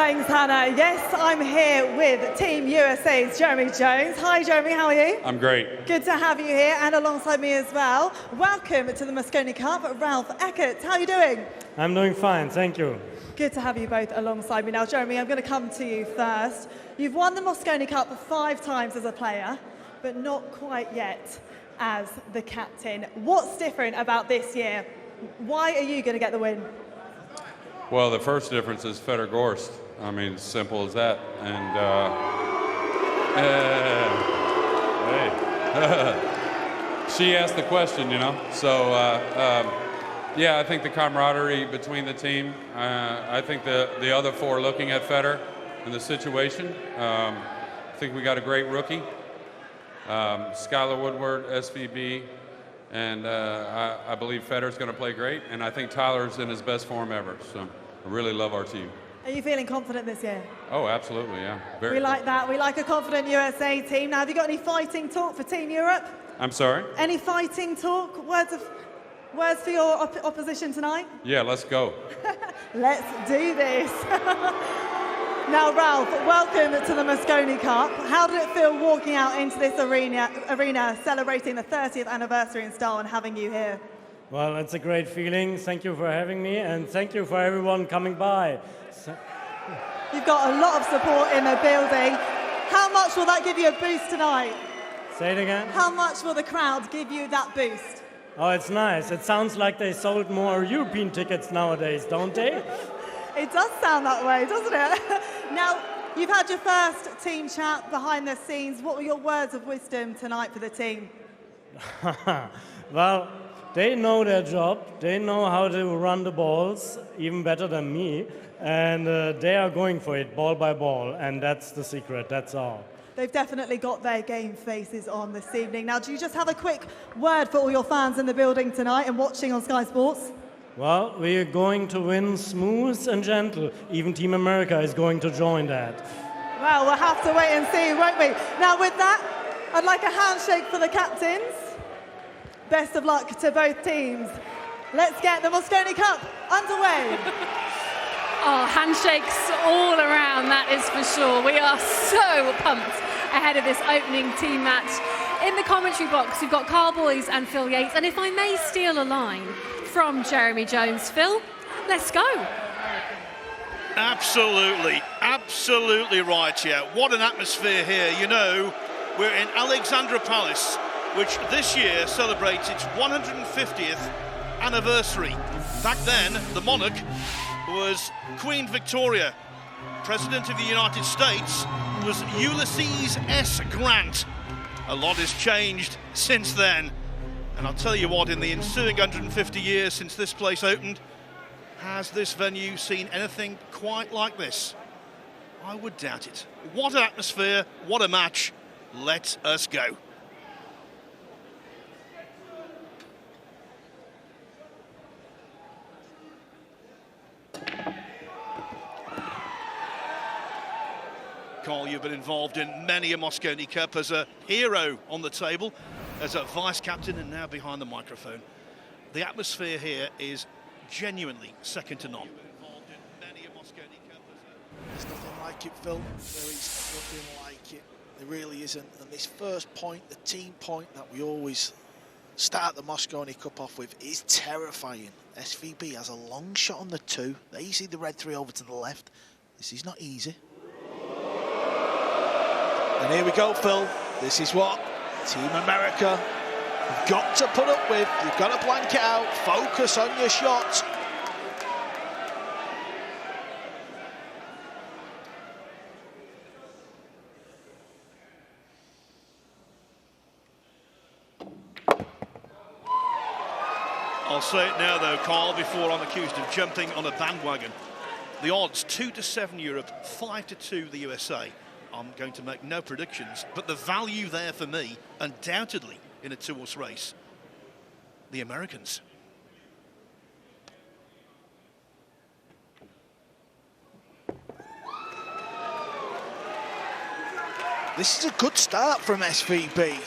Thanks, Hannah. Yes, I'm here with Team USA's Jeremy Jones. Hi, Jeremy, how are you? I'm great. Good to have you here, and alongside me as well. Welcome to the Mosconi Cup, Ralph Eckert. How are you doing? I'm doing fine, thank you. Good to have you both alongside me. Now, Jeremy, I'm going to come to you first. You've won the Mosconi Cup 5 times as a player, but not quite yet as the captain. What's different about this year? Why are you going to get the win? Well, the first difference is Feder Gorst. I mean, simple as that. And she asked the question, you know. So, yeah, I think the camaraderie between the team. I think the other 4 looking at Feder and the situation. I think we got a great rookie. Skylar Woodward, SVB. And I believe Feder's going to play great. And I think Tyler's in his best form ever. So I really love our team. Are you feeling confident this year? Oh, absolutely, yeah. We like that. We like a confident USA team. Now, have you got any fighting talk for Team Europe? I'm sorry? Any fighting talk? Words for your opposition tonight? Yeah, let's go. Let's do this. Now, Ralph, welcome to the Mosconi Cup. How did it feel walking out into this arena celebrating the 30th anniversary in style and having you here? Well, it's a great feeling. Thank you for having me, and thank you for everyone coming by. You've got a lot of support in the building. How much will that give you a boost tonight? Say it again. How much will the crowd give you that boost? Oh, it's nice. It sounds like they sold more European tickets nowadays, don't they? It does sound that way, doesn't it? Now, you've had your first team chat behind the scenes. What were your words of wisdom tonight for the team? Well, they know their job. They know how to run the balls even better than me. And they are going for it ball by ball. And that's the secret, that's all. They've definitely got their game faces on this evening. Now, do you just have a quick word for all your fans in the building tonight and watching on Sky Sports? Well, we are going to win smooth and gentle. Even Team America is going to join that. Well, we'll have to wait and see, won't we? Now, with that, I'd like a handshake for the captains. Best of luck to both teams. Let's get the Mosconi Cup underway. Oh, handshakes all around, that is for sure. We are so pumped ahead of this opening team match. In the commentary box, we've got Carl Boyes and Phil Yates. And if I may steal a line from Jeremy Jones, Phil, let's go. Absolutely, absolutely right, yeah. What an atmosphere here. You know, we're in Alexandra Palace, which this year celebrates its 150th anniversary. Back then, the monarch was Queen Victoria. President of the United States was Ulysses S. Grant. A lot has changed since then. And I'll tell you what, in the ensuing 150 years since this place opened, has this venue seen anything quite like this? I would doubt it. What an atmosphere, what a match. Let us go. Carl, you've been involved in many a Mosconi Cup as a hero on the table, as a vice-captain and now behind the microphone. The atmosphere here is genuinely second to none. There's nothing like it, Phil. There is nothing like it. There really isn't. And this first point, the team point that we always start the Mosconi Cup off with, is terrifying. SVB has a long shot on the 2. There you see the red 3 over to the left. This is not easy. And here we go, Phil. This is what Team America have got to put up with. You've got to blank it out. Focus on your shot. I'll say it now, though, Carl, before I'm accused of jumping on a bandwagon. The odds, 2-7 Europe, 5-2 the USA. I'm going to make no predictions, but the value there for me, undoubtedly, in a 2-horse race, the Americans. This is a good start from SVB.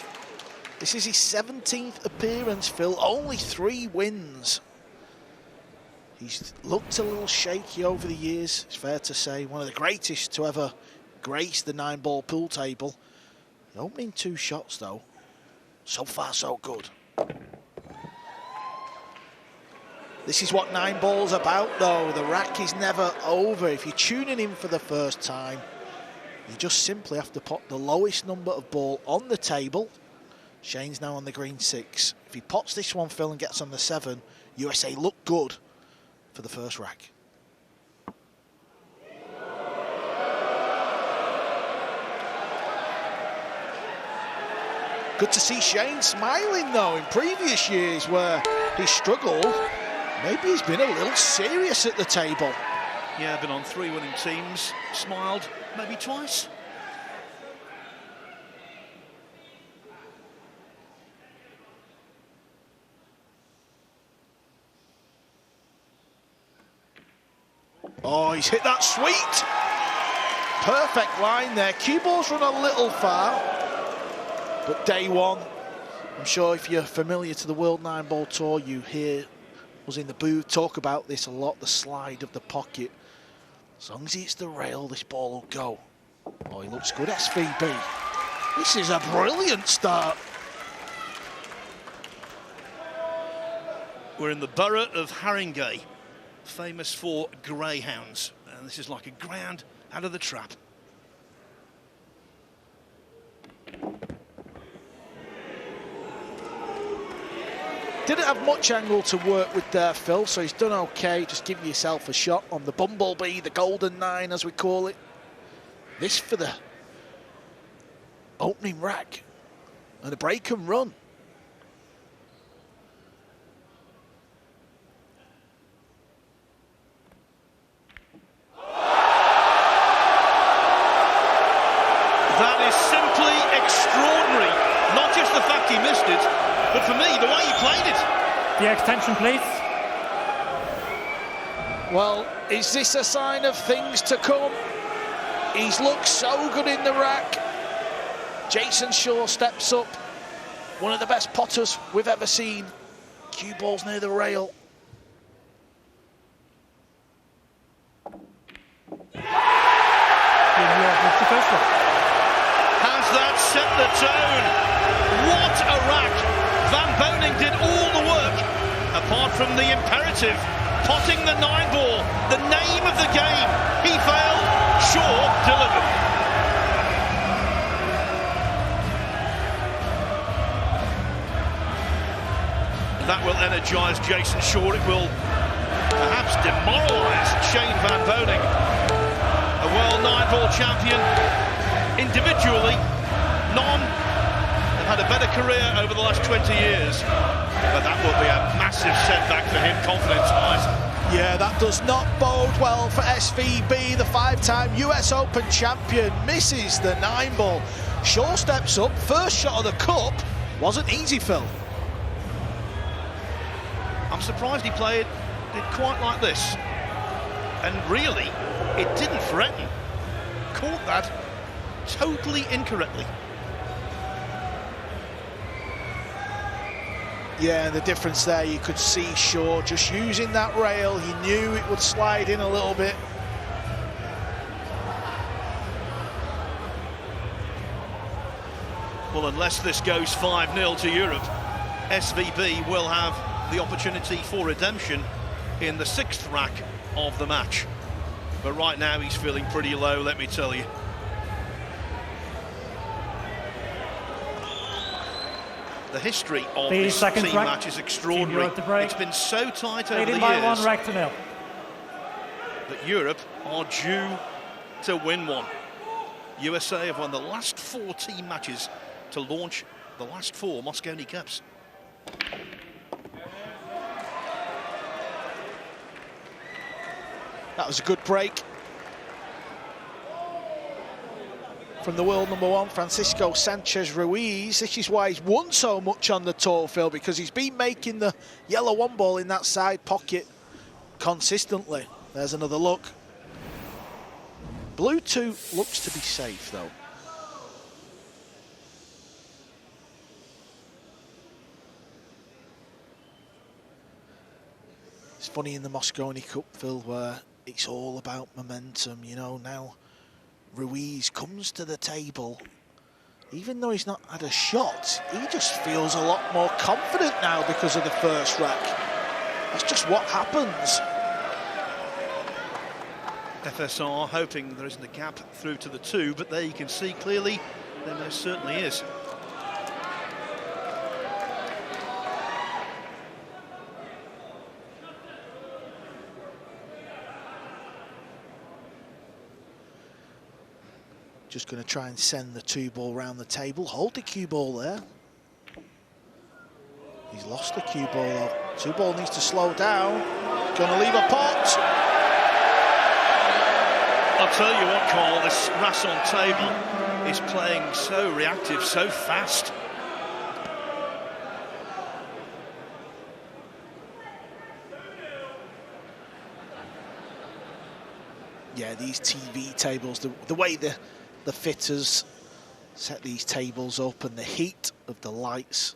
This is his 17th appearance, Phil. Only 3 wins. He's looked a little shaky over the years, it's fair to say. One of the greatest to ever grace the 9-ball pool table. The opening 2 shots, though, so far so good. This is what 9-ball's about, though. The rack is never over. If you're tuning in for the first time, you just simply have to put the lowest number of ball on the table. Shane's now on the green 6. If he pots this one, Phil, and gets on the 7, USA look good for the first rack. Good to see Shane smiling, though. In previous years where he struggled, maybe he's been a little serious at the table. Yeah, been on 3 winning teams, smiled maybe twice. Oh, he's hit that sweet. Perfect line there. Cue ball's run a little far, but day one, I'm sure if you're familiar to the World 9-ball Tour, you hear us in the booth talk about this a lot, the slide of the pocket. As long as he hits the rail, this ball will go. Oh, he looks good, SVB. This is a brilliant start. We're in the borough of Haringey, famous for greyhounds, and this is like a greyhound out of the trap. Didn't have much angle to work with there, Phil, so he's done okay. Just give yourself a shot on the Bumblebee, the Golden 9 as we call it. This for the opening rack and a break and run. That is simply extraordinary. Not just the fact he missed it, but for me, the way he played it. The extension, please. Well, is this a sign of things to come? He's looked so good in the rack. Jason Shaw steps up. One of the best potters we've ever seen. Cue ball's near the rail. Has that set the tone? What a rack! Van Boning did all the work, apart from the imperative, potting the 9-ball, the name of the game. He failed, Shaw delivered. That will energise Jason Shaw. It will perhaps demoralise Shane Van Boning. A world 9-ball champion, individually, none have had a better career over the last 20 years. But that will be a massive setback for him, confidence-wise. Yeah, that does not bode well for SVB, the 5-time US Open champion. Misses the 9-ball. Shaw steps up. First shot of the cup wasn't easy, Phil. I'm surprised he did quite like this. And really, it didn't threaten. Caught that totally incorrectly. Yeah, the difference there, you could see Shaw just using that rail. He knew it would slide in a little bit. Well, unless this goes 5-0 to Europe, SVB will have the opportunity for redemption in the 6th rack of the match. But right now he's feeling pretty low, let me tell you. The history of this team match is extraordinary. It's been so tight over the years. By 1 rack to 0. But Europe are due to win one. USA have won the last 4 team matches to launch the last 4 Mosconi Cups. That was a good break from the world number 1, Francisco Sanchez Ruiz. This is why he's won so much on the tour, Phil, because he's been making the yellow 1 ball in that side pocket consistently. There's another look. Blue 2 looks to be safe, though. It's funny in the Mosconi Cup, Phil, where it's all about momentum. You know, now Ruiz comes to the table. Even though he's not had a shot, he just feels a lot more confident now because of the first rack. That's just what happens. FSR hoping there isn't a gap through to the 2, but there you can see clearly there most certainly is. Just going to try and send the 2 ball round the table. Hold the cue ball there. He's lost the cue ball though. 2 ball needs to slow down. Going to leave a pot. I'll tell you what, Carl, this Rasson table is playing so reactive, so fast. Yeah, these TV tables, the way the fitters set these tables up and the heat of the lights.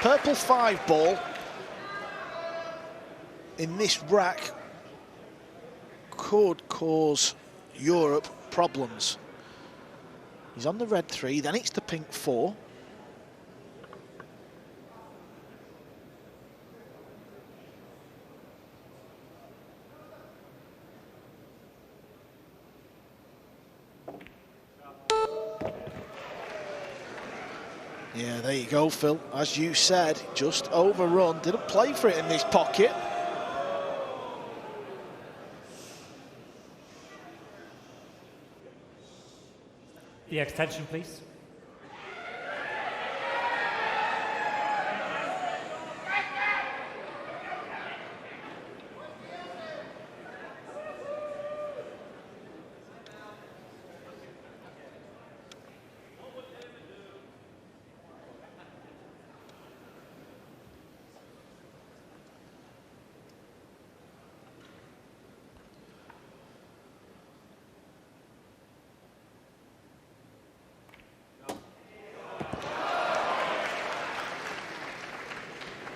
Purple 5 ball in this rack could cause Europe problems. He's on the red 3, then it's the pink 4. Yeah, there you go, Phil. As you said, just overrun. Didn't play for it in this pocket. The extension, please.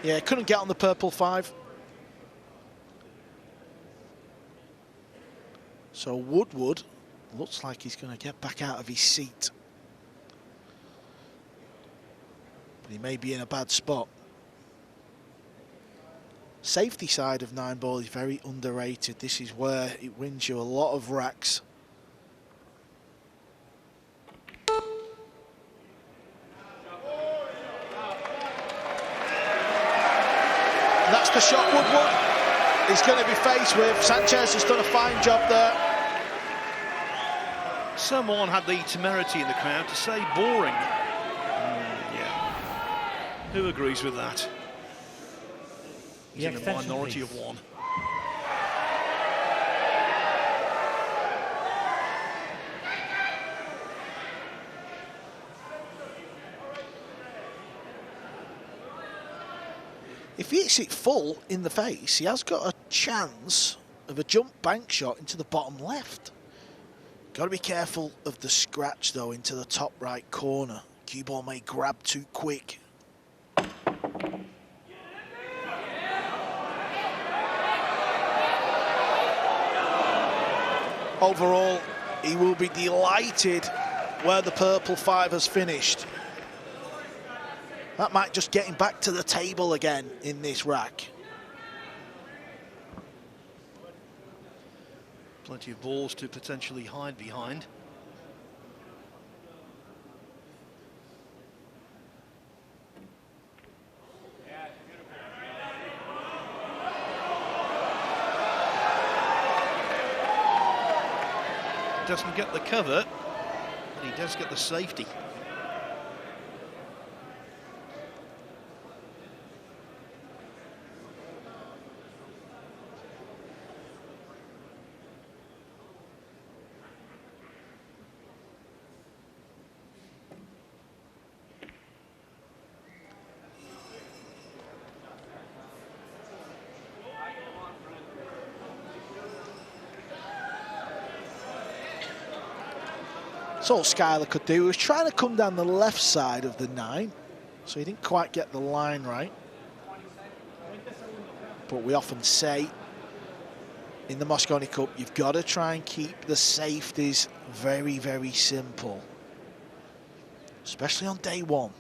Yeah, couldn't get on the purple 5. So Woodward looks like he's going to get back out of his seat. But he may be in a bad spot. Safety side of 9-ball is very underrated. This is where it wins you a lot of racks. That's the shot Woodward is going to be faced with. Sanchez has done a fine job there. Someone had the temerity in the crowd to say boring. Yeah. Who agrees with that? He's in a minority of one. If he hits it full in the face, he has got a chance of a jump bank shot into the bottom left. Got to be careful of the scratch, though, into the top right corner. Cue ball may grab too quick. Overall, he will be delighted where the purple 5 has finished. That might just get him back to the table again in this rack. Plenty of balls to potentially hide behind. Doesn't get the cover, but he does get the safety. That's all Skyler could do. He was trying to come down the left side of the 9. So he didn't quite get the line right. But we often say in the Mosconi Cup, you've got to try and keep the safeties very, very simple. Especially on day one.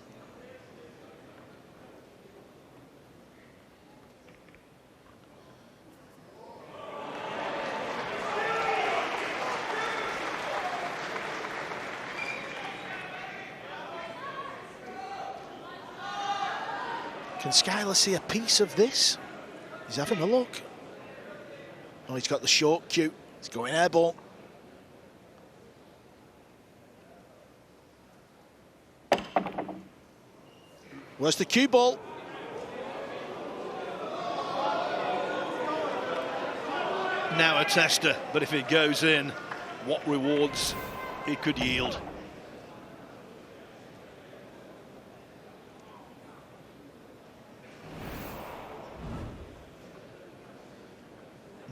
Can Skylar see a piece of this? He's having a look. Oh, he's got the short cue. He's going airball. Where's the cue ball? Now a tester, but if it goes in, what rewards it could yield.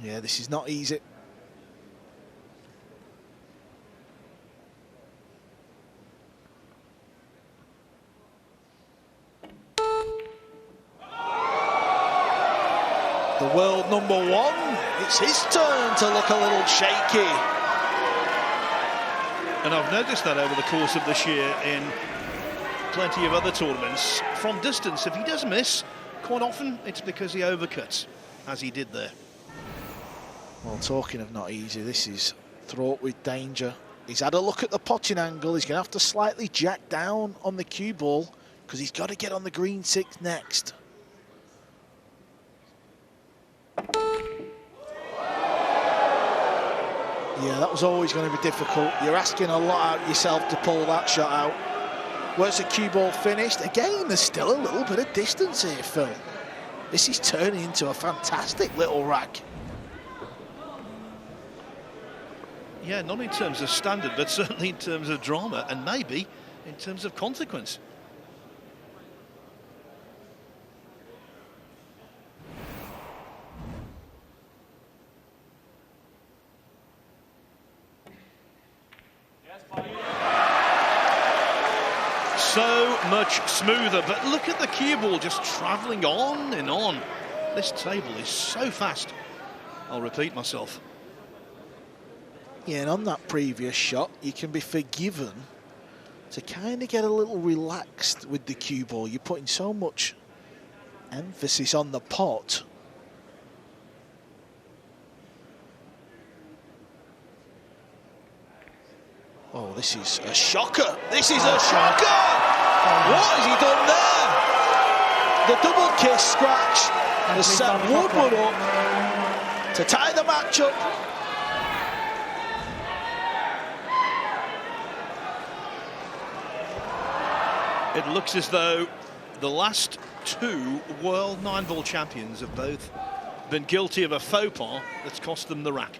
Yeah, this is not easy. The world #1, it's his turn to look a little shaky. And I've noticed that over the course of this year in plenty of other tournaments. From distance, if he does miss, quite often it's because he overcuts, as he did there. Well, talking of not easy, this is fraught with danger. He's had a look at the potting angle. He's going to have to slightly jack down on the cue ball because he's got to get on the green 6 next. Yeah, that was always going to be difficult. You're asking a lot out yourself to pull that shot out. Where's the cue ball finished? Again, there's still a little bit of distance here, Phil. This is turning into a fantastic little rack. Yeah, not in terms of standard, but certainly in terms of drama, and maybe in terms of consequence. So much smoother, but look at the cue ball just travelling on and on. This table is so fast. I'll repeat myself. Yeah, and on that previous shot, you can be forgiven to kind of get a little relaxed with the cue ball. You're putting so much emphasis on the pot. Oh, this is a shocker. This is a shocker! What has he done there? The double kiss scratch has set Woodward up to tie the match up. It looks as though the last 2 world 9-ball champions have both been guilty of a faux pas that's cost them the rack.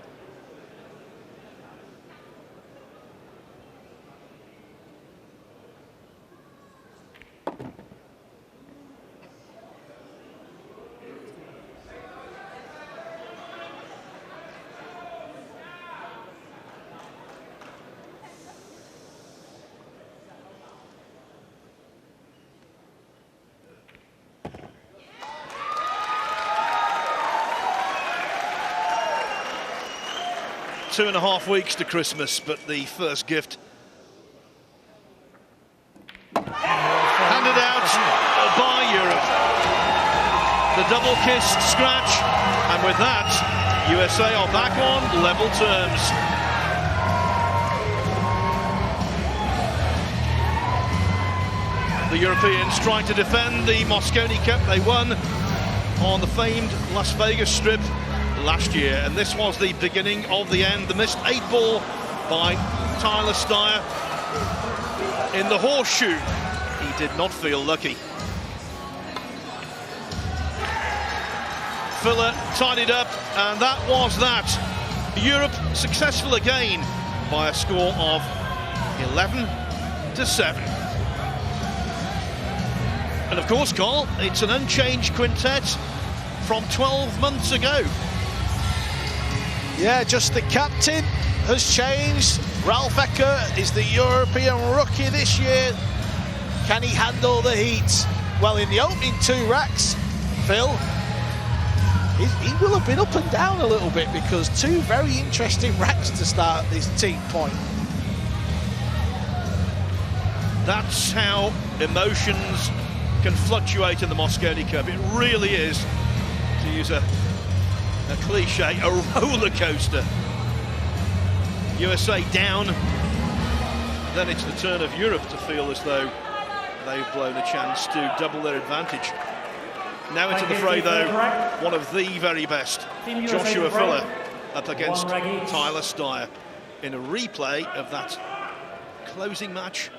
Two and a half weeks to Christmas, but the first gift handed out by Europe. The double kiss scratch, and with that, USA are back on level terms. The Europeans trying to defend the Mosconi Cup they won on the famed Las Vegas Strip last year, and this was the beginning of the end. The missed 8-ball by Tyler Steyer in the horseshoe. He did not feel lucky. Filler tidied up, and that was that. Europe successful again by a score of 11-7. And of course, Carl, it's an unchanged quintet from 12 months ago. Yeah, just the captain has changed. Ralph Ecker is the European rookie this year. Can he handle the heat? Well, in the opening 2 racks, Phil, he will have been up and down a little bit because 2 very interesting racks to start this team point. That's how emotions can fluctuate in the Mosconi Cup. It really is, to use a cliche, a roller coaster. USA down, then it's the turn of Europe to feel as though they've blown a chance to double their advantage. Now into the fray though, one of the very best, Joshua Fuller, up against Tyler Steyer in a replay of that closing match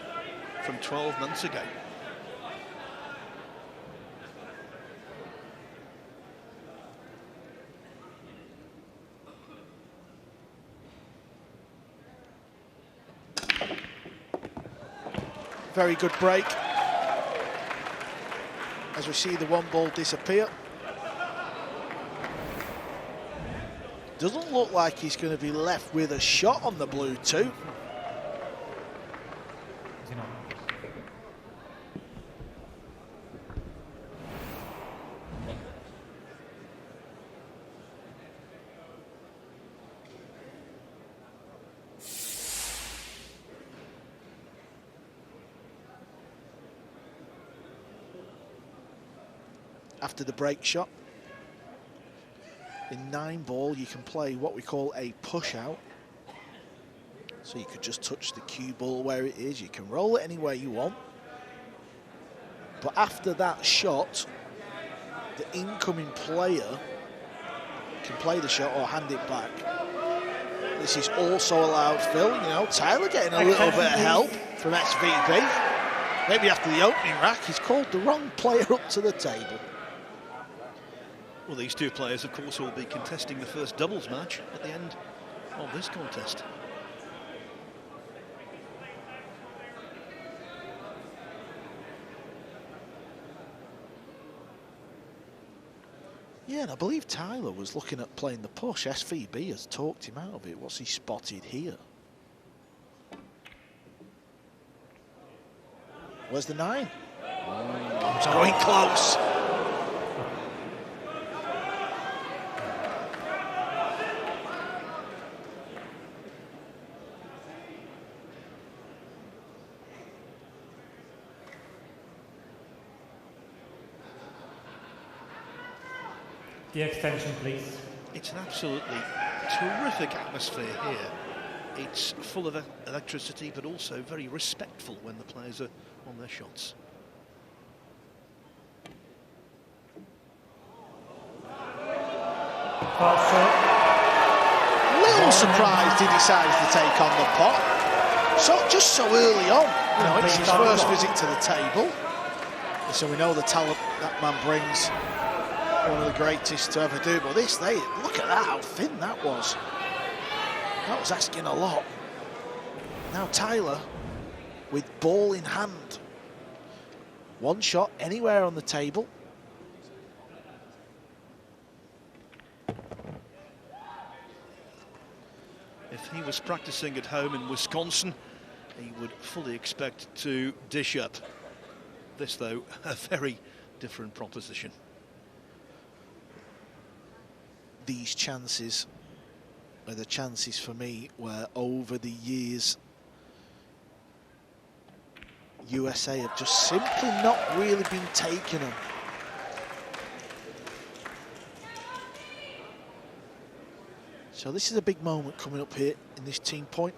from 12 months ago. Very good break as we see the 1 ball disappear. Doesn't look like he's going to be left with a shot on the blue too. After the break shot, in 9-ball you can play what we call a push out. So you could just touch the cue ball where it is, you can roll it anywhere you want. But after that shot, the incoming player can play the shot or hand it back. This is also allowed, Phil. You know, Tyler getting a little bit of help from SVB. Maybe after the opening rack, he's called the wrong player up to the table. Well, these 2 players, of course, will be contesting the first doubles match at the end of this contest. Yeah, and I believe Tyler was looking at playing the push. SVB has talked him out of it. What's he spotted here? Where's the 9? It's going close. The extension, please. It's an absolutely terrific atmosphere here. It's full of electricity, but also very respectful when the players are on their shots. Little surprised he decides to take on the pot. So just so early on, you know, it's his first visit to the table. So we know the talent that man brings. One of the greatest to ever do, but look at that, how thin that was. That was asking a lot. Now Tyler with ball in hand. 1 shot anywhere on the table. If he was practicing at home in Wisconsin, he would fully expect to dish up. This, though, a very different proposition. These chances are the chances for me where over the years USA have just simply not really been taking them. So this is a big moment coming up here in this team point.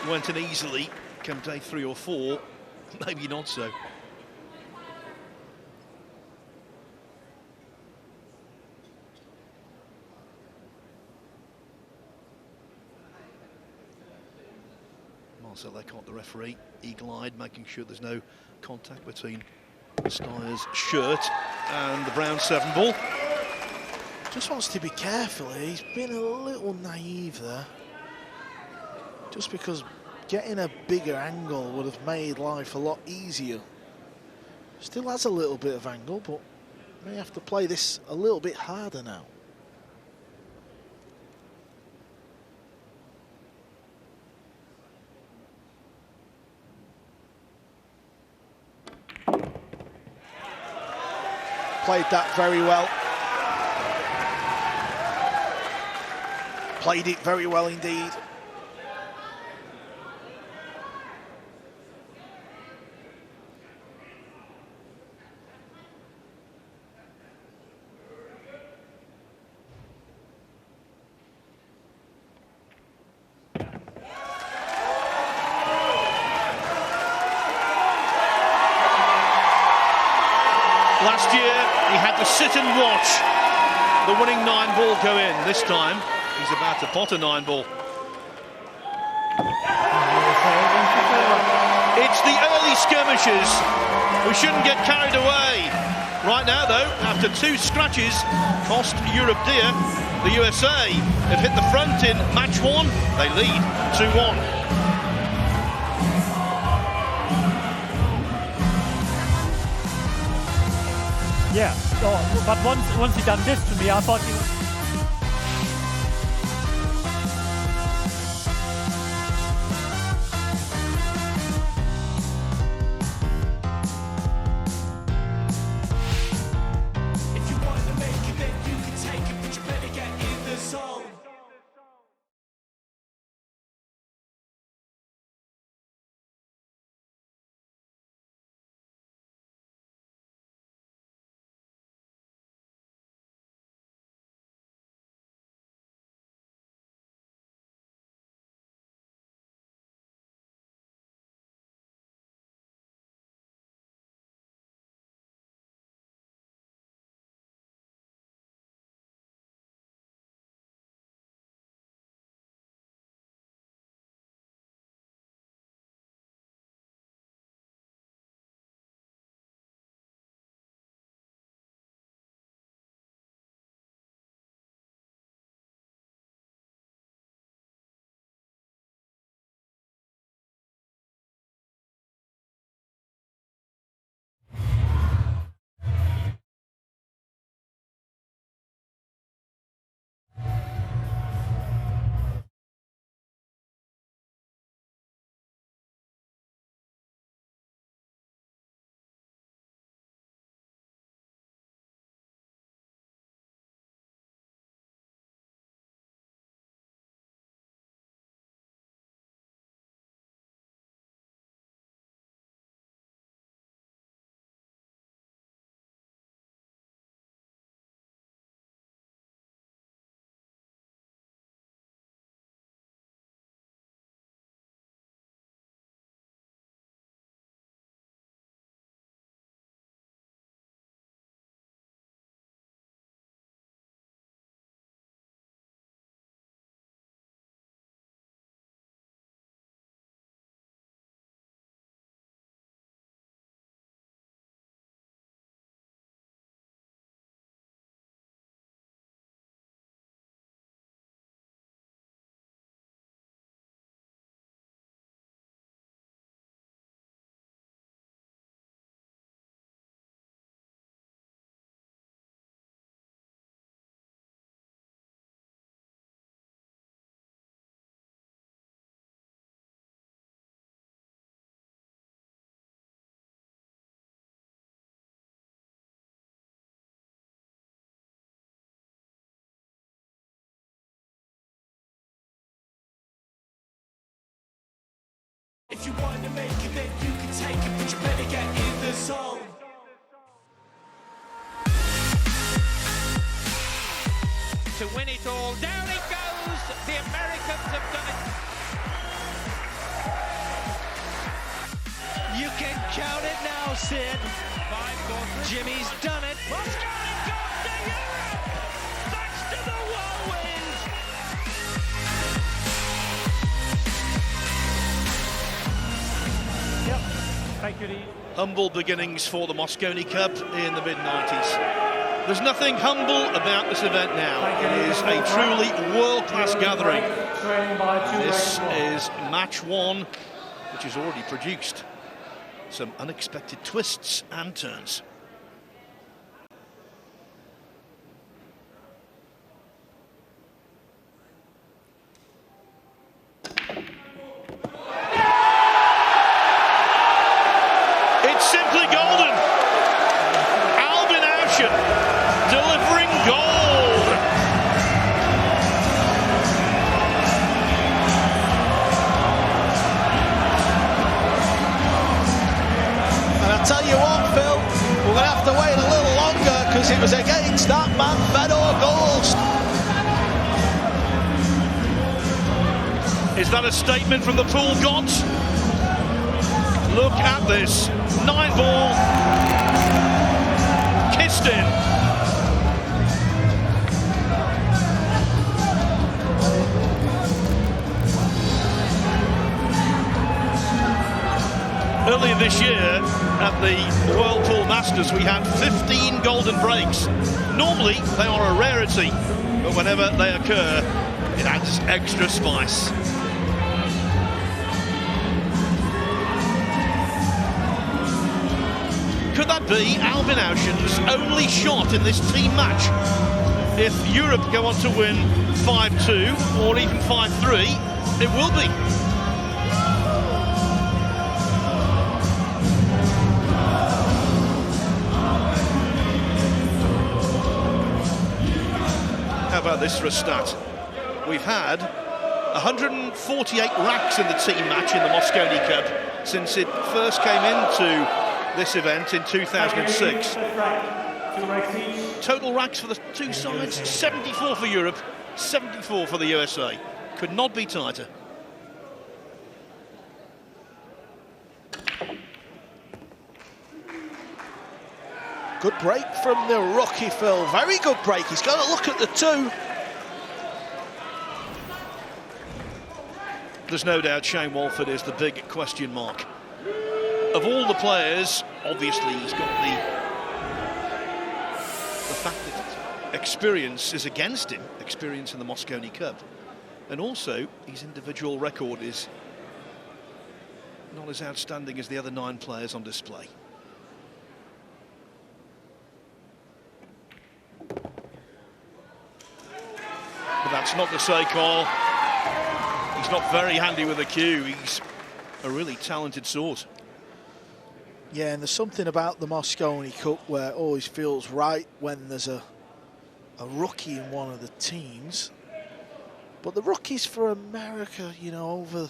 Went in easily, come day 3 or 4, maybe not so. Marcel Eckhart, the referee, eagle-eyed, making sure there's no contact between Steyer's shirt and the brown 7-ball. Just wants to be careful here. He's been a little naive there. Just because getting a bigger angle would have made life a lot easier. Still has a little bit of angle, but may have to play this a little bit harder now. Played that very well. Played it very well indeed. Last year, he had to sit and watch the winning 9-ball go in. This time, he's about to pot a 9-ball. It's the early skirmishes. We shouldn't get carried away. Right now, though, after 2 scratches, cost Europe dear, the USA have hit the front in match 1. They lead 2-1. Yeah, but once he done this to me, I thought he was... If you want to make it, then you can take it, but you better get in the zone. If you want to make it, then you can take it, but you better get in the zone. To win it all, down it goes. The Americans have done it. You can count it now, Sid. 5-4-3. Jimmy's done it. Mosconi Cup to Europe. Thanks to the whirlwind. Thank you, Lee. Humble beginnings for the Mosconi Cup in the mid-90s. There's nothing humble about this event now. It is a truly world-class gathering. This is match 1, which has already produced some unexpected twists and turns. It's simply golden. Alvin Ouschan delivering gold. And I tell you what, Phil, we're going to have to wait a little longer because it was against that man, Fedor Ghost. Is that a statement from the pool gods? Look at this. Nineball. Kissed in. Earlier this year at the World Pool Masters we had 15 golden breaks. Normally they are a rarity, but whenever they occur it adds extra spice. Could that be Alvin Ouschan's only shot in this team match? If Europe go on to win 5-2 or even 5-3, it will be. How about this for a stat? We've had 148 racks in the team match in the Mosconi Cup since it first came into this event in 2006. Total racks for the two sides, 74 for Europe, 74 for the USA. Could not be tighter. Good break from the rookie, Phil. Very good break. He's got to look at the 2. There's no doubt Shane Walford is the big question mark. Of all the players, obviously he's got the fact that experience is against him, experience in the Mosconi Cup. And also, his individual record is not as outstanding as the other 9 players on display. But that's not to say, Carl, he's not very handy with a cue. He's a really talented sort. Yeah, and there's something about the Mosconi Cup where it always feels right when there's a rookie in one of the teams. But the rookies for America, you know, over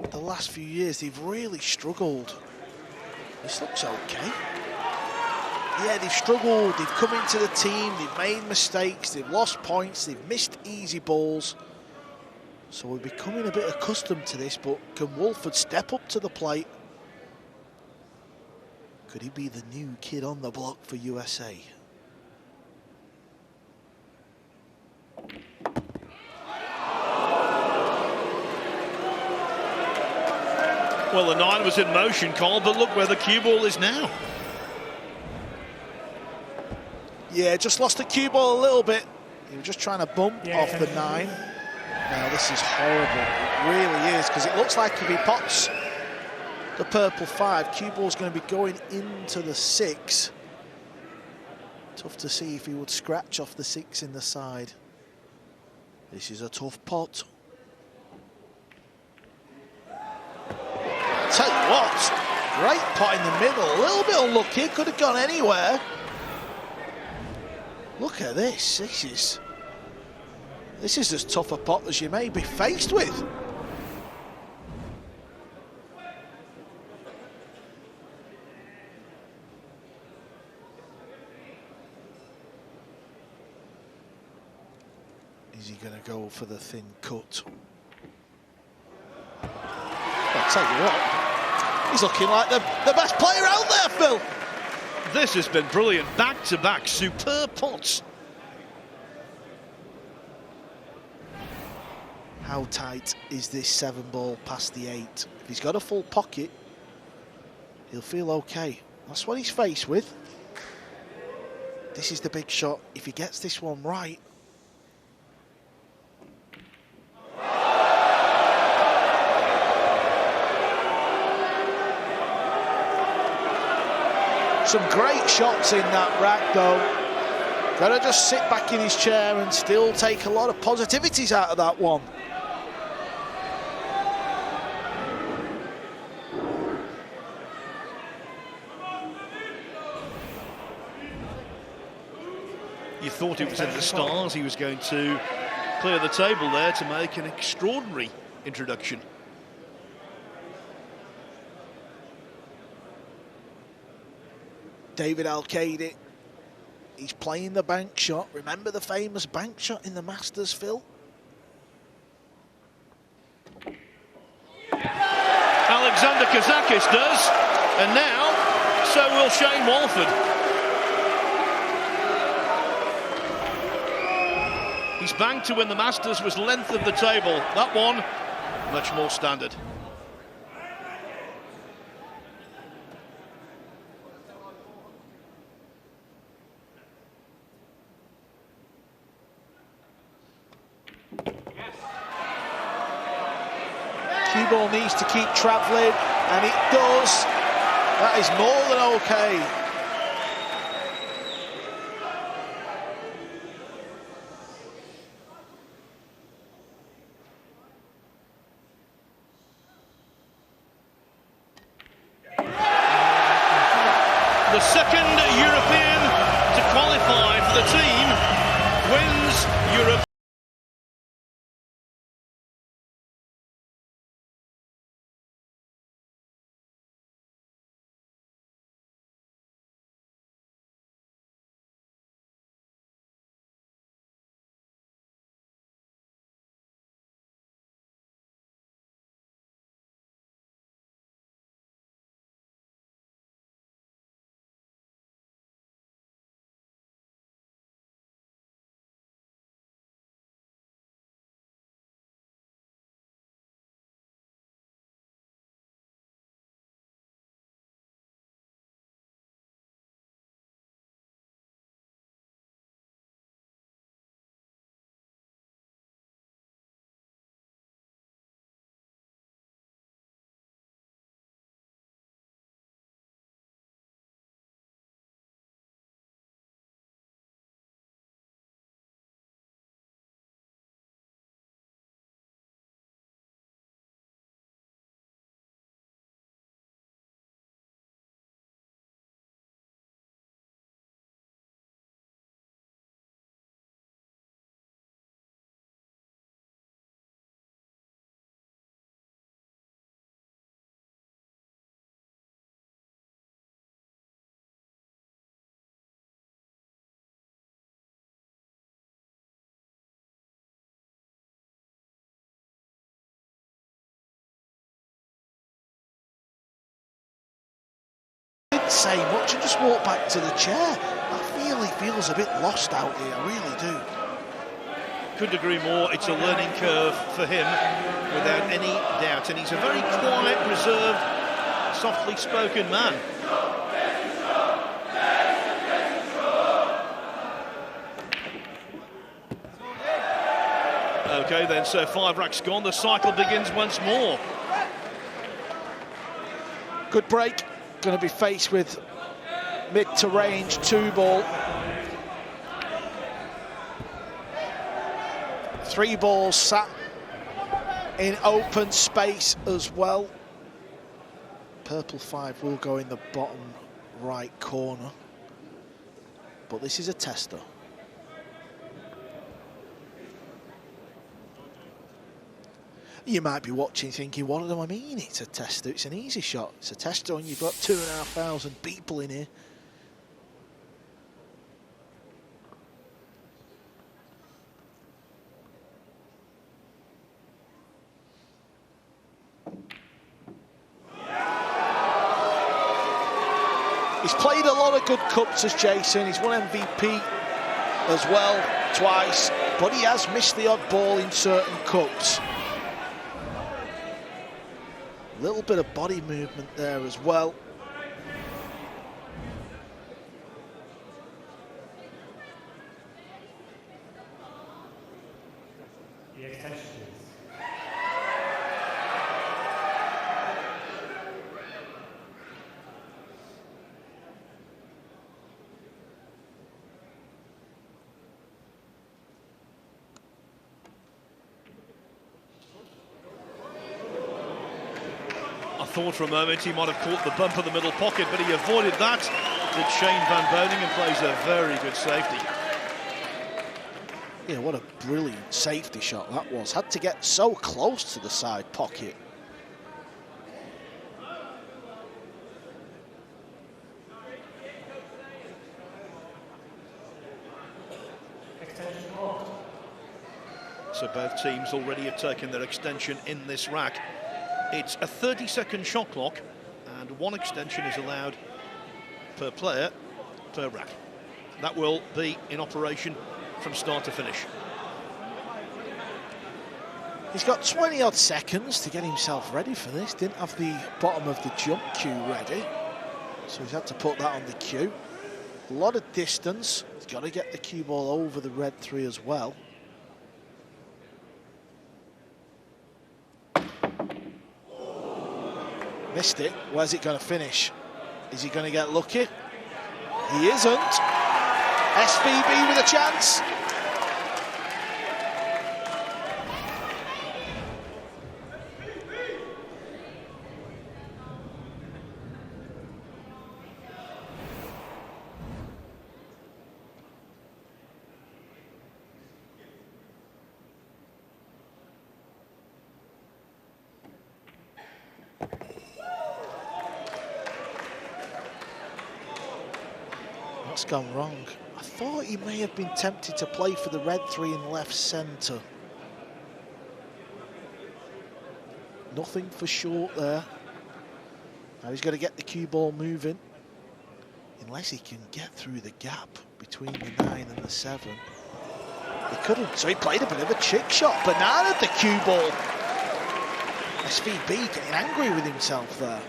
the last few years, they've really struggled. This looks okay. Yeah, they've struggled, they've come into the team, they've made mistakes, they've lost points, they've missed easy balls. So we're becoming a bit accustomed to this, but can Wolford step up to the plate? Could he be the new kid on the block for USA? Well, the 9 was in motion, Carl, but look where the cue ball is now. Yeah, just lost the cue ball a little bit. He was just trying to bump off the 9. Now, this is horrible. It really is, because it looks like if he pots the purple 5, cue ball's going to be going into the 6. Tough to see if he would scratch off the 6 in the side. This is a tough pot. Tell you what, great pot in the middle. A little bit unlucky, could have gone anywhere. Look at this. This is as tough a pot as you may be faced with. Is he going to go for the thin cut? I'll tell you what, he's looking like the best player out there, Phil. This has been brilliant. Back-to-back superb pots. How tight is this 7 ball past the 8? If he's got a full pocket, he'll feel okay. That's what he's faced with. This is the big shot. If he gets this one right. Some great shots in that rack, though. Gotta just sit back in his chair and still take a lot of positivities out of that one. You thought it was in the stars. He was going to clear the table there to make an extraordinary introduction. David Al-Qaedi, he's playing the bank shot. Remember the famous bank shot in the Masters, Phil? Alexander Kazakis does, and now so will Shane Walford. His bank to win the Masters was length of the table. That one, much more standard. Cue ball needs to keep travelling, and it does. That is more than okay. The second European to qualify for the team wins Europe. Didn't say much and just walked back to the chair. I feel he feels a bit lost out here, I really do. Couldn't agree more. It's a learning curve for him, without any doubt. And he's a very quiet, reserved, softly spoken man. Okay, then, so 5 racks gone. The cycle begins once more. Good break. Going to be faced with mid to range 2-ball. 3 balls sat in open space as well. Purple 5 will go in the bottom right corner, but this is a tester. You might be watching thinking, what do I mean it's a tester? It's an easy shot. It's a tester and you've got 2,500 people in here. He's played a lot of good cups as Jason. He's won MVP as well twice, but he has missed the odd ball in certain cups. A little bit of body movement there as well. The extension, please. I thought for a moment he might have caught the bump of the middle pocket, but he avoided that. Did Shane Van Boning and plays a very good safety. Yeah, what a brilliant safety shot that was. Had to get so close to the side pocket. So both teams already have taken their extension in this rack. It's a 30-second shot clock, and one extension is allowed per player, per rack. That will be in operation from start to finish. He's got 20-odd seconds to get himself ready for this. Didn't have the bottom of the jump cue ready, so he's had to put that on the cue. A lot of distance. He's got to get the cue ball over the red 3 as well. Missed it. Where's it going to finish? Is he going to get lucky? He isn't. SVB with a chance. What's gone wrong? I thought he may have been tempted to play for the red 3 in left centre. Nothing for short there. Now he's got to get the cue ball moving. Unless he can get through the gap between the 9 and the 7. He couldn't, so he played a bit of a chick shot. Banana the cue ball. SVB getting angry with himself there.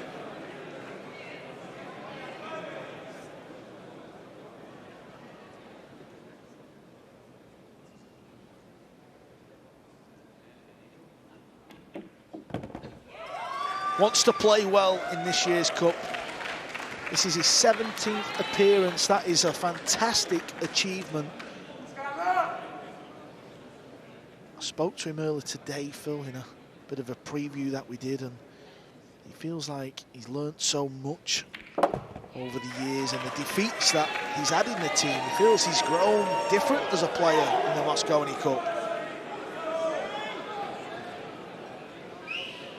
Wants to play well in this year's Cup. This is his 17th appearance. That is a fantastic achievement. I spoke to him earlier today, Phil, in a bit of a preview that we did, and he feels like he's learnt so much over the years and the defeats that he's had in the team. He feels he's grown different as a player in the Mosconi Cup.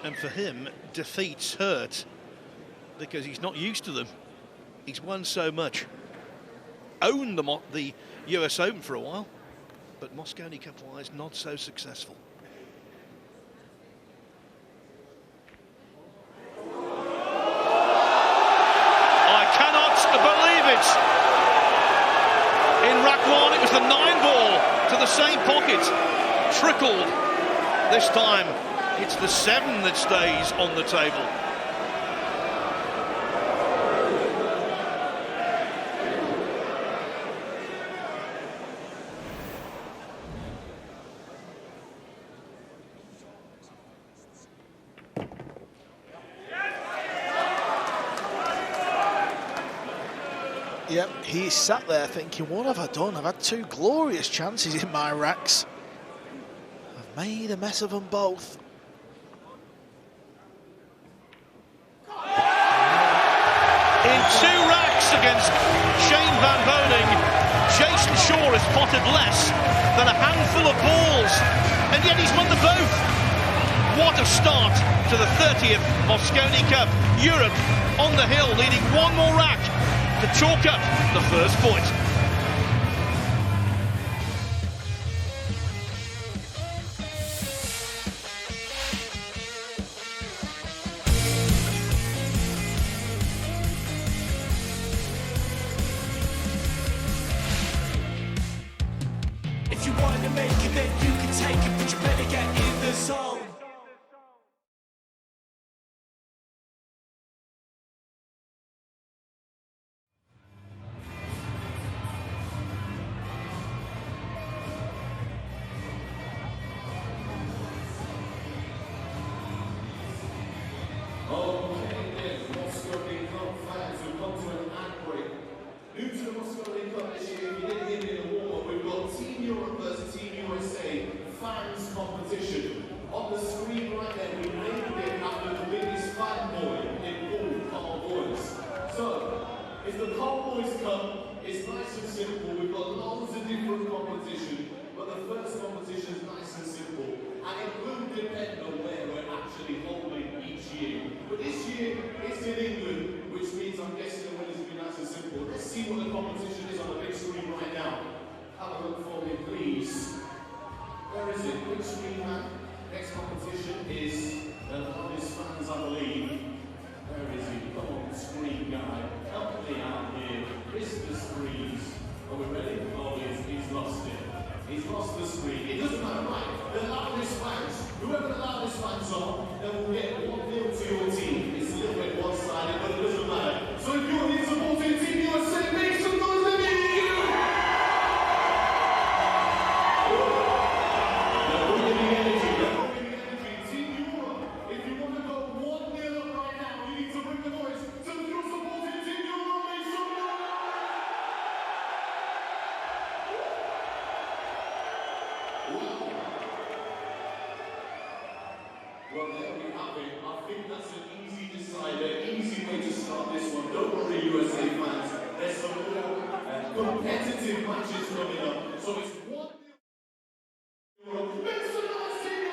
And for him, defeats hurt because he's not used to them. He's won so much. Owned the US Open for a while, but Mosconi Cup-wise, not so successful. I cannot believe it. In rack 1, it was the 9-ball to the same pocket. Trickled this time. It's the 7 that stays on the table. Yep, he sat there thinking, what have I done? I've had 2 glorious chances in my racks. I've made a mess of them both. In 2 racks against Shane Van Boning, Jason Shaw has potted less than a handful of balls, and yet he's won them both. What a start to the 30th Mosconi Cup. Europe on the hill, leading 1 more rack to chalk up the first point. If you want to make it, then you can take it, but you better get in the zone. fans competition. On the screen right there, we named it after the biggest fanboy in all Carl Boys. So, it's the Carl Boys Cup. It's nice and simple. We've got loads of different competition, but the first competition is nice and simple, and it will depend on where we're actually holding each year. But this year, it's in England, which means I'm guessing the winners will be nice and simple. Let's see what the competition is on the big screen right now. Have a look for me, please. Where is it? Big screen, man. Next competition is the loudest fans, I believe. Where is he? Come on, screen guy. Help me out here. Mr. Screens. Are we ready? Oh, he's lost it. He's lost the screen. It doesn't matter, right? The loudest fans. Whoever the loudest fans are, then will get 1-0 to your team. It's a little bit one-sided, but it doesn't matter. So if you're here supporting Team USA, make some noise, let me hear you! Well, there we have it. I think that's an easy decider, easy way to start this one. Don't worry, USA fans. There's some more competitive matches coming up. So it's 1-0. Make some noise, Team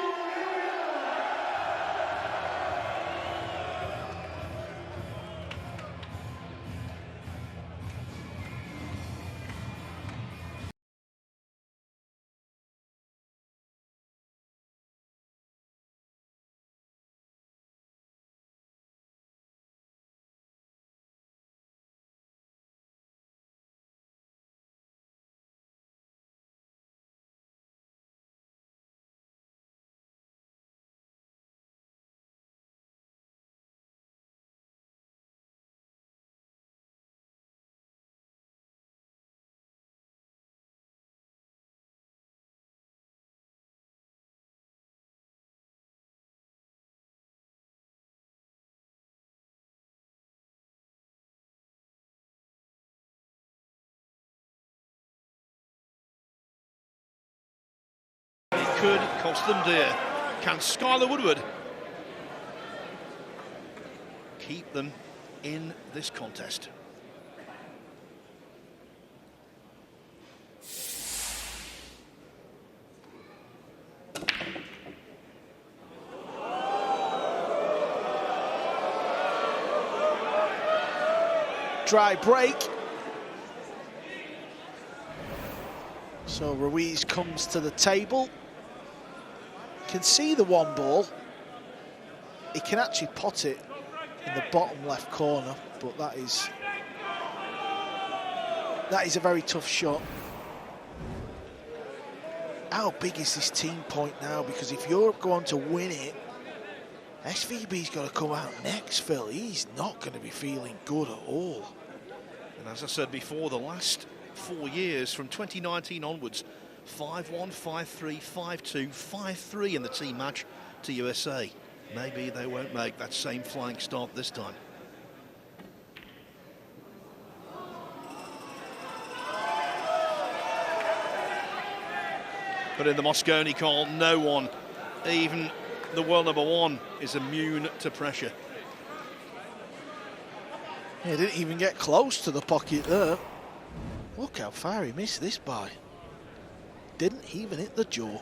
Could cost them dear. Can Skylar Woodward keep them in this contest? Dry break. So Ruiz comes to the table. Can see the one ball. He can actually pot it in the bottom left corner, but that is a very tough shot. How big is this team point now? Because if Europe go on to win it, SVB's got to come out next, Phil. He's not going to be feeling good at all. And as I said before, the last 4 years from 2019 onwards, 5-1, 5-3, 5-2, 5-3 in the team match to USA. Maybe they won't make that same flying start this time. But in the Mosconi Cup, no one, even the world number one, is immune to pressure. He didn't even get close to the pocket there. Look how far he missed this by. Didn't even hit the jaw.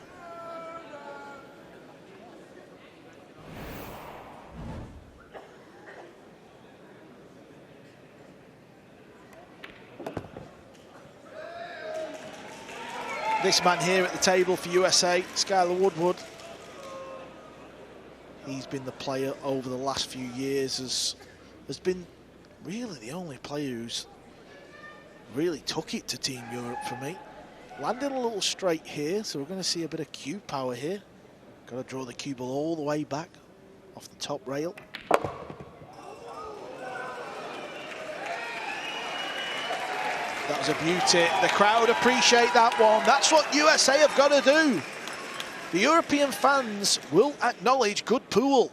This man here at the table for USA, Skylar Woodward. He's been the player over the last few years, has been really the only player who's really took it to Team Europe for me. Landing a little straight here, so we're going to see a bit of cue power here. Got to draw the cue ball all the way back off the top rail. That was a beauty. The crowd appreciate that one. That's what USA have got to do. The European fans will acknowledge good pool.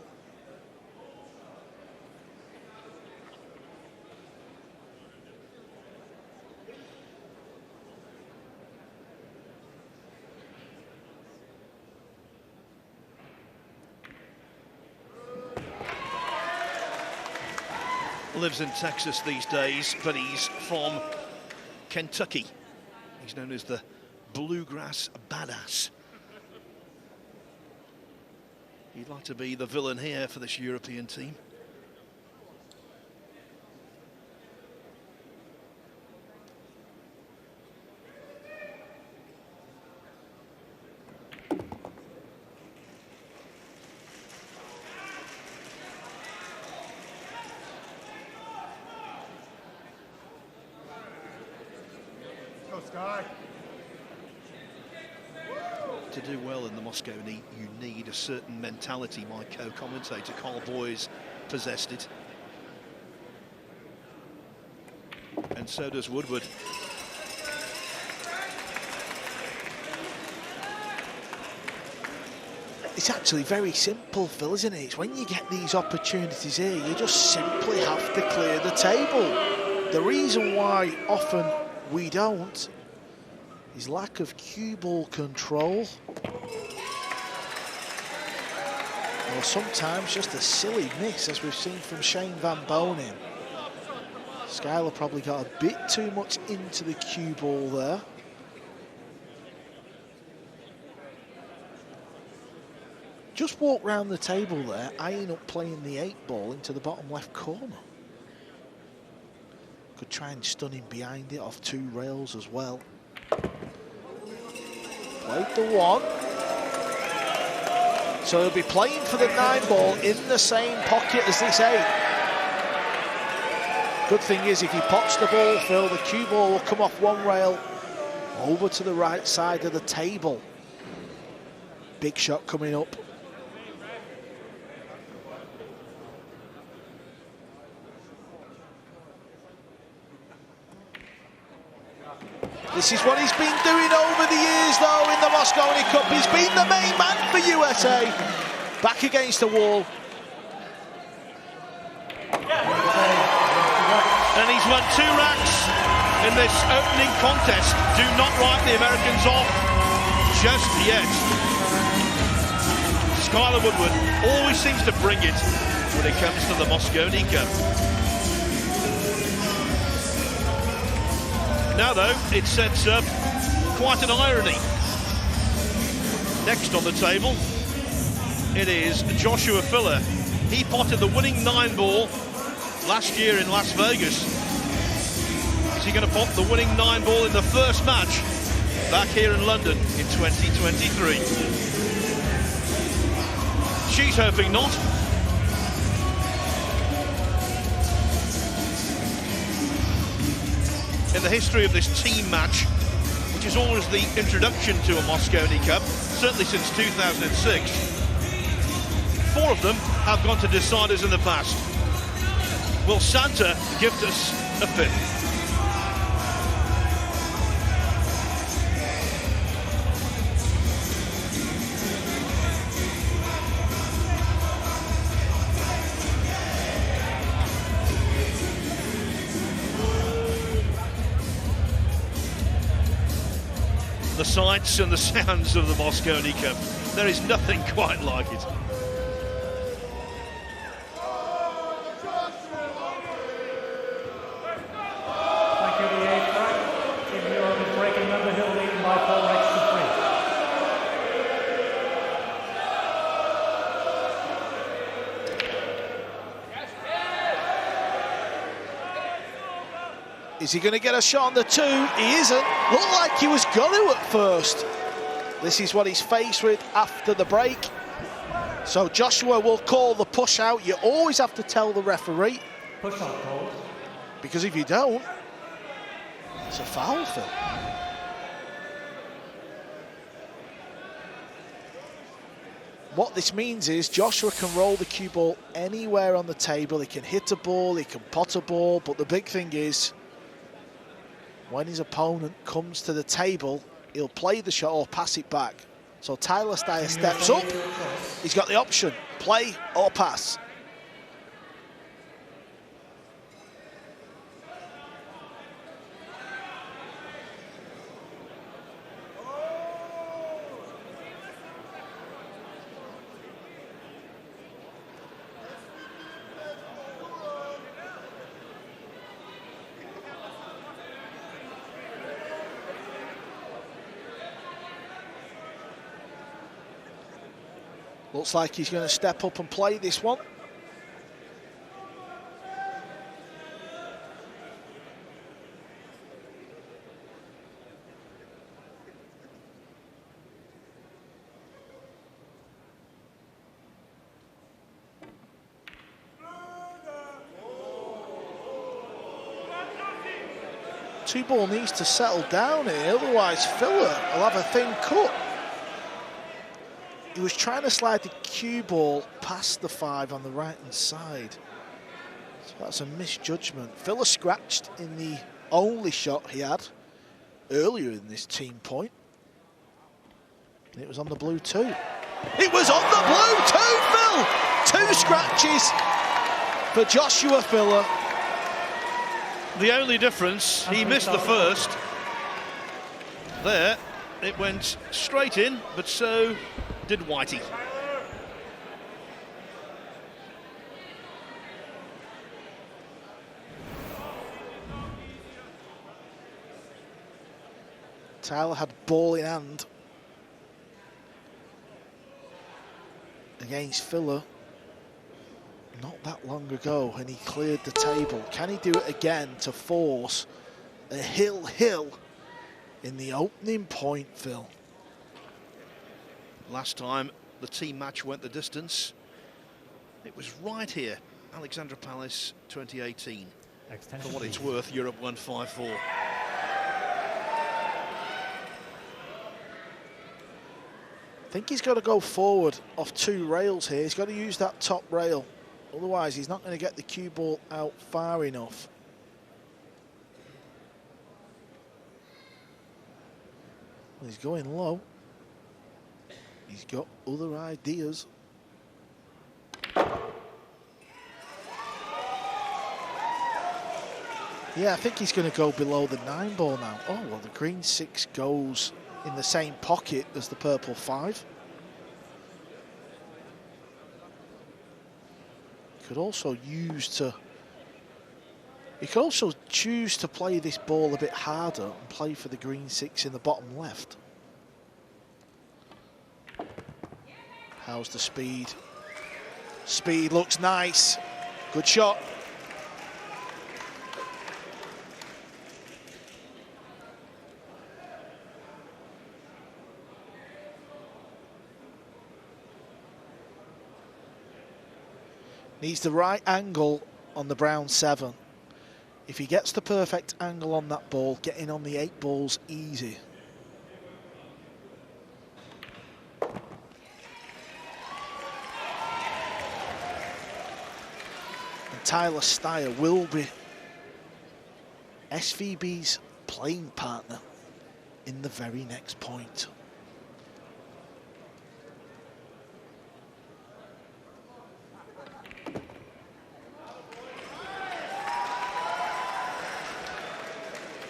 lives in Texas these days, but he's from Kentucky. He's known as the Bluegrass Badass. He'd like to be the villain here for this European team. To do well in the Mosconi, you need a certain mentality. My co-commentator Carl Boyes possessed it, and so does Woodward. It's actually very simple, Phil, isn't it? It's when you get these opportunities here, you just simply have to clear the table. The reason why often we don't is lack of cue ball control. Or sometimes just a silly miss, as we've seen from Shane Van Bonen. Schuyler probably got a bit too much into the cue ball there. Just walk round the table there, eyeing up playing the 8-ball into the bottom left corner. Could try and stun him behind it off 2 rails as well. Played the 1. So he'll be playing for the 9-ball in the same pocket as this 8. Good thing is, if he pots the ball, Phil, the cue ball will come off 1 rail over to the right side of the table. Big shot coming up. This is what he's been doing over the years, though, in the Mosconi Cup. He's been the main man for USA. Back against the wall. And he's won 2 racks in this opening contest. Do not write the Americans off just yet. Schuyler Woodward always seems to bring it when it comes to the Mosconi Cup. Now, though, it sets up quite an irony. Next on the table, it is Joshua Filler. He potted the winning 9-ball last year in Las Vegas. Is he going to pot the winning 9-ball in the first match back here in London in 2023? She's hoping not. In the history of this team match, which is always the introduction to a Mosconi Cup, certainly since 2006, 4 of them have gone to deciders in the past. Will Santa gift us a 5th? The sights and the sounds of the Mosconi Cup. There is nothing quite like it. Thank you, the 8th track. Team Europe is breaking Underhill, leading by 4 racks to 3. Is he going to get a shot on the 2? He isn't. Looked like he was going to at first. This is what he's faced with after the break. So Joshua will call the push out. You always have to tell the referee. Push out called. Because if you don't, it's a foul, Phil. What this means is Joshua can roll the cue ball anywhere on the table. He can hit a ball, he can pot a ball, but the big thing is when his opponent comes to the table, he'll play the shot or pass it back. So Tyler Steyer steps up. He's got the option, play or pass. Looks like he's going to step up and play this one. Two ball needs to settle down here, otherwise Filler will have a thin cut. He was trying to slide the cue ball past the 5 on the right-hand side. So that's a misjudgment. Filler scratched in the only shot he had earlier in this team point. And it was on the blue too. It was on the blue too, Phil! 2 scratches for Joshua Filler. The only difference, he missed the first. There, it went straight in, but so did Whitey. Tyler had ball in hand against Filler not that long ago, and he cleared the table. Can he do it again to force a hill in the opening point, Phil? Last time the team match went the distance, it was right here, Alexandra Palace 2018. For what it's worth, Europe 154. I think he's got to go forward off 2 rails here. He's got to use that top rail. Otherwise, he's not going to get the cue ball out far enough. Well, he's going low. He's got other ideas. Yeah, I think he's going to go below the 9 ball now. Oh, well, the green 6 goes in the same pocket as the purple 5. Could also he could also choose to play this ball a bit harder and play for the green 6 in the bottom left. How's the speed? Speed looks nice. Good shot. Needs the right angle on the brown 7. If he gets the perfect angle on that ball, getting on the 8 ball's easy. And Tyler Steyer will be SVB's playing partner in the very next point.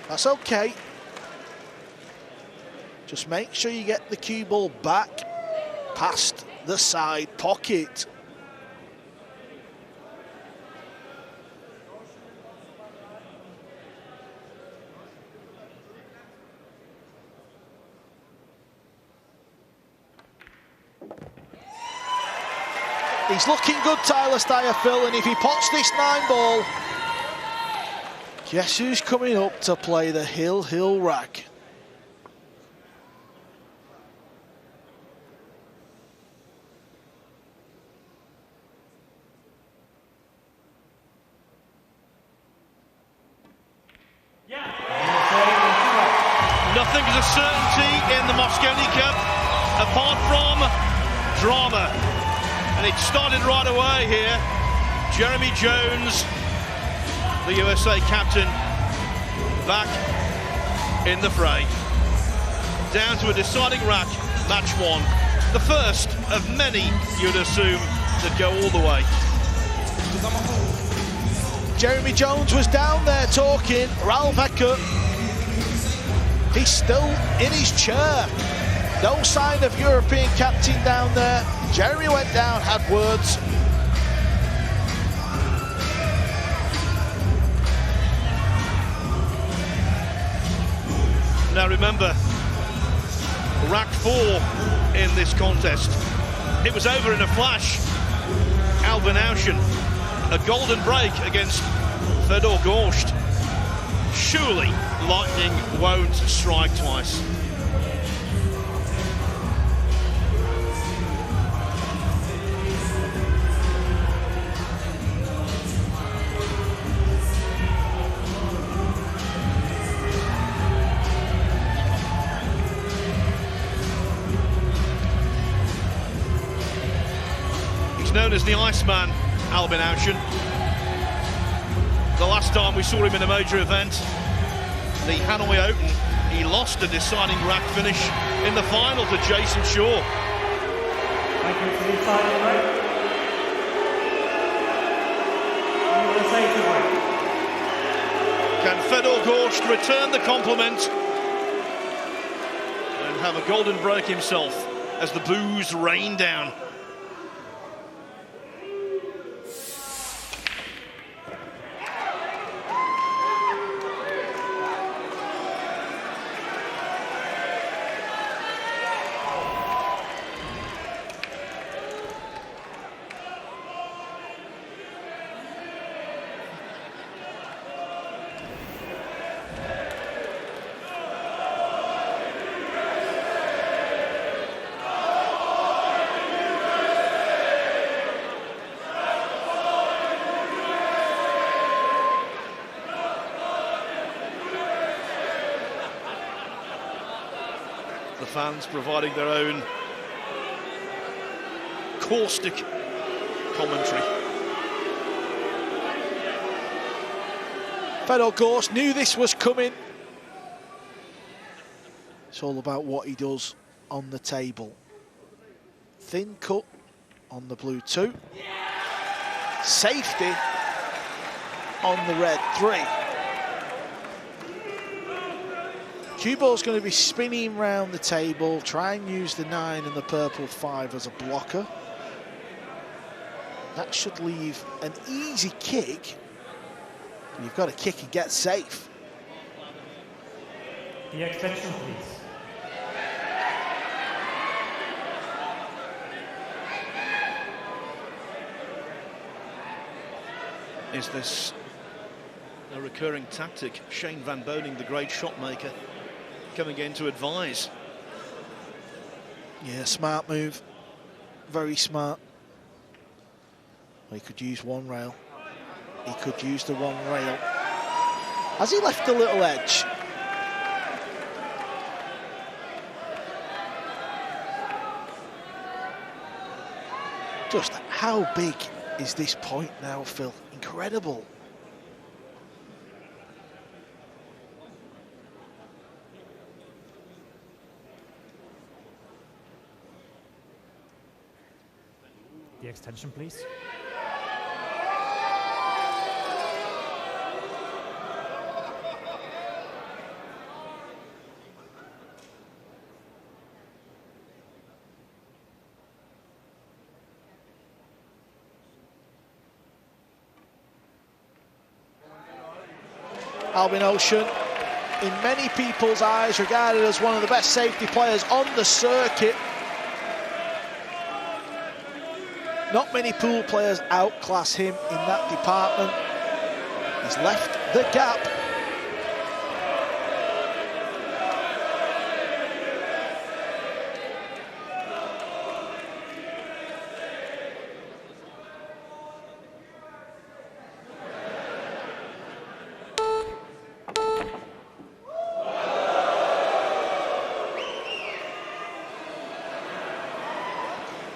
That's okay. Just make sure you get the cue ball back past the side pocket. He's looking good, Tyler Steyer, Phil, and if he pots this 9 ball, guess who's coming up to play the hill rack? Nothing is a certainty in the Mosconi Cup apart from drama. And it started right away here. Jeremy Jones, the USA captain, back in the fray. Down to a deciding rack, match 1. The first of many, you'd assume, that go all the way. Jeremy Jones was down there talking. Ralph Eckert, he's still in his chair. No sign of European captain down there. Jeremy went down, had words. Now remember, rack 4 in this contest. it was over in a flash. Alvin Ouschan, a golden break against Fedor Gorst. Surely lightning won't strike twice. Known as the Iceman, Alvin Ouschan. The last time we saw him in a major event, the Hanoi Open, he lost a deciding rack finish in the final to Jason Shaw. Thank you for the final break. USA to break. Can Fedor Gorst return the compliment and have a golden break himself as the boos rain down? The fans providing their own caustic commentary. Fedor Gorst knew this was coming. It's all about what he does on the table. Thin cut on the blue 2. Safety on the red 3. Cue ball's going to be spinning round the table, try and use the 9 and the purple 5 as a blocker. That should leave an easy kick. You've got to kick and get safe. The extension, please. Is this a recurring tactic? Shane Van Boning, the great shot maker, coming in to advise. Yeah, smart move. Very smart. He could use one rail. He could use the one rail. Has he left a little edge? Just how big is this point now, Phil? Incredible. The extension, please. Alvin Ouschan, in many people's eyes, regarded as one of the best safety players on the circuit. Not many pool players outclass him in that department. He's left the gap.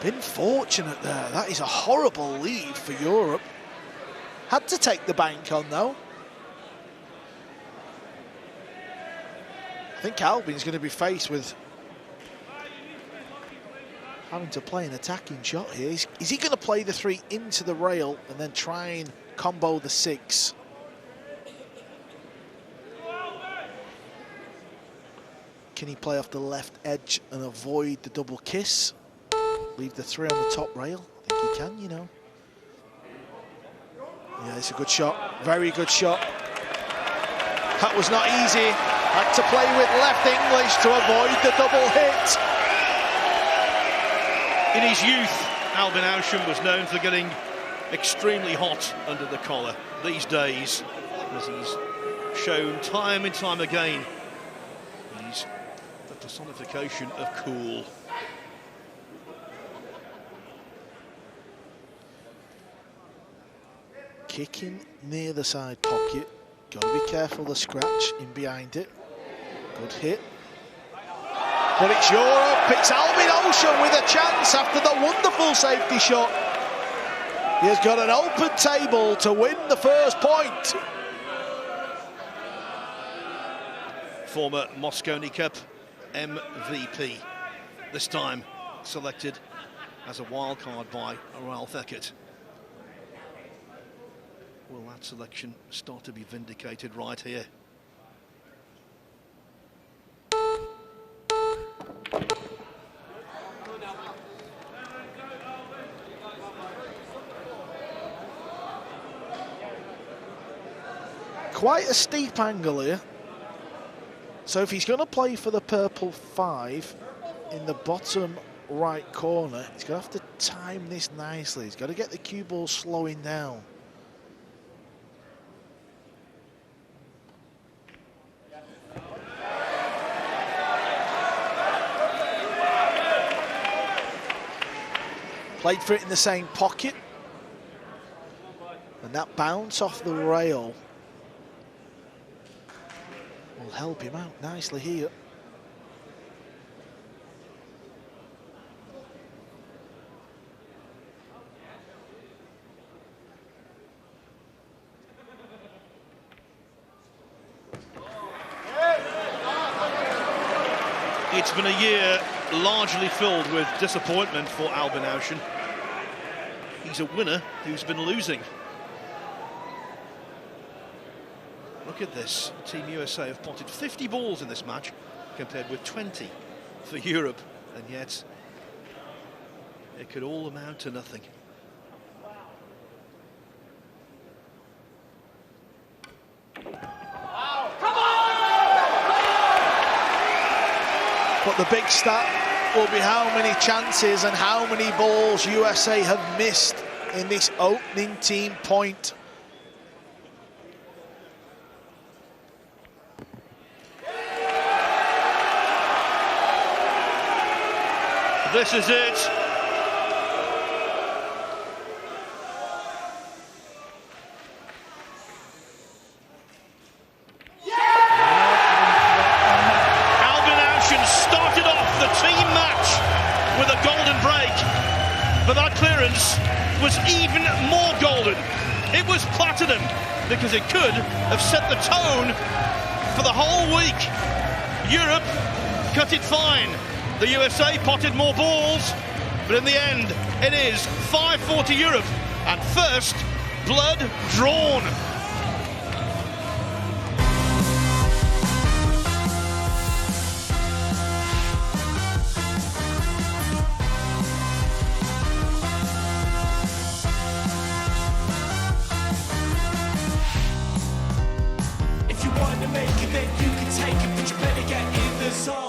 Been fortunate there. That is a horrible lead for Europe. Had to take the bank on, though. I think Albin's going to be faced with having to play an attacking shot here. Is he going to play the 3 into the rail and then try and combo the 6? Can he play off the left edge and avoid the double kiss? Leave the 3 on the top rail. I think he can, you know. Yeah, it's a good shot. Very good shot. That was not easy. Had to play with left English to avoid the double hit. In his youth, Alvin Ouschan was known for getting extremely hot under the collar. These days, as he's shown time and time again, he's the personification of cool. Kicking near the side pocket. Got to be careful the scratch in behind it. Good hit. But it's Europe. It's Alvin Ouschan with a chance after the wonderful safety shot. He has got an open table to win the first point. Former Mosconi Cup MVP. This time selected as a wild card by Ralph Eckert. Will that selection start to be vindicated right here? Quite a steep angle here. So if he's going to play for the purple 5 in the bottom right corner, he's going to have to time this nicely. He's got to get the cue ball slowing down. Played for it in the same pocket. And that bounce off the rail will help him out nicely here. It's been a year largely filled with disappointment for Alvin Ouschan. He's a winner who's been losing. Look at this. Team USA have potted 50 balls in this match compared with 20 for Europe, and yet it could all amount to nothing. But the big stat will be how many chances and how many balls USA have missed in this opening team point. This is it. But that clearance was even more golden. It was platinum because it could have set the tone for the whole week. Europe cut it fine. The USA potted more balls, but in the end, it is 5-4 to Europe, and first blood drawn.